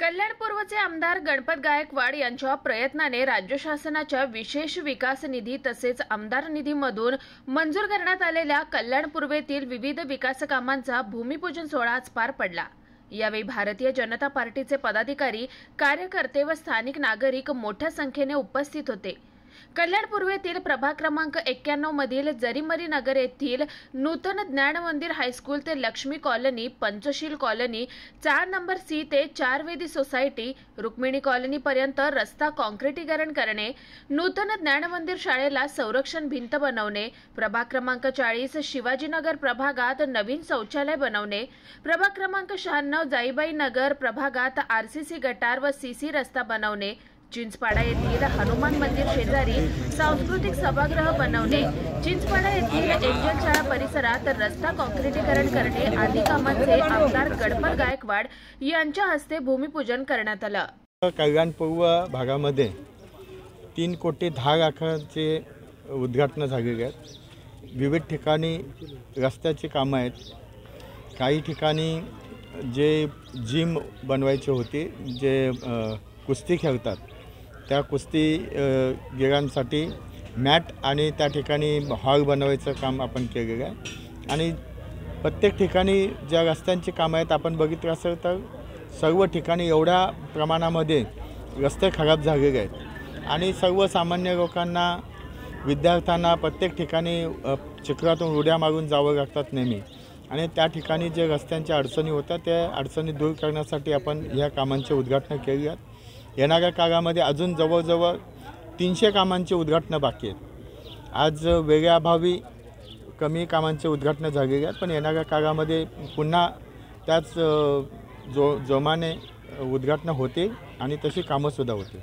कल्याणपूर्वचे आमदार गणपत गायकवाड यांच्या प्रयत्नाने राज्य शासनाच्या विशेष विकास निधी तसेच आमदार निधीमधून मंजूर करण्यात आलेल्या कल्याणपूर्वेतील विविध विकास कामांचा भूमिपूजन सोहळा आज पार पडला। यावेळी भारतीय जनता पार्टीचे पदाधिकारी, कार्यकर्ते व स्थानिक नागरिक मोठ्या संख्येने उपस्थित होते। कल्याणपूर्वेतील प्रभाग क्रमांक 91 मधील जरीमरी नगर येथील नूतन ज्ञान मंदिर हायस्कूल ते Lakshmi colony, Panchsheel colony, 4 number C ते 4 वेदी सोसायटी, रुक्मिणी कॉलनी पर्यंत रस्ता काँक्रिटीकरण करणे, नूतन ज्ञान मंदिर शाळेला संरक्षण भिंत बनवणे, प्रभाग क्रमांक 40 शिवाजीनगर प्रभागात नवीन शौचालय बनवणे, प्रभाग क्रमांक 96 जाईबाई नगर प्रभागात आरसीसी गटार व सीसी रस्ता बनवणे, चिंचपाडा येथील हनुमान मंदिर शेजारी सांस्कृतिक सभागृह बनवणे, चिंचपाडा येथील एंजल शाळा परिसरात रस्ता काँक्रिटीकरण करणे आदी कामांचे आमदार गणपत गायकवाड यांच्या हस्ते भूमिपूजन करण्यात आलं। कल्याणपूर्व भागामध्ये 3 कोटी 10 लाखाचे उद्घाटन झालेले आहेत। विविध ठिकाणी रस्त्याची कामं आहेत। काही ठिकाणी जे जिम बनवायचे होते, जे कुस्ती खेळतात त्या कुस्तीगिरांसाठी मॅट आणि त्या ठिकाणी हॉल बनवायचं काम आपण केलेलं आहे। आणि प्रत्येक ठिकाणी ज्या रस्त्यांची कामं आहेत आपण बघितलं असेल तर सर्व ठिकाणी एवढ्या प्रमाणामध्ये रस्ते खराब झालेले आहेत आणि सर्वसामान्य लोकांना, विद्यार्थ्यांना प्रत्येक ठिकाणी चिखलातून उड्या मारून जावं लागतात नेहमी। आणि त्या ठिकाणी जे रस्त्यांच्या अडचणी होत्या त्या अडचणी दूर करण्यासाठी आपण ह्या कामांचे उद्घाटन केली आहेत। येणाऱ्या काळामध्ये अजून जवळजवळ 300 कामांचे उद्घाटनं बाकी आहेत। आज वेगळ्याभावी कमी कामांचे उद्घाटनं झालेली आहेत, पण येणाऱ्या काळामध्ये पुन्हा त्याच जोमाने उद्घाटनं होतील आणि तशी कामंसुद्धा होतील।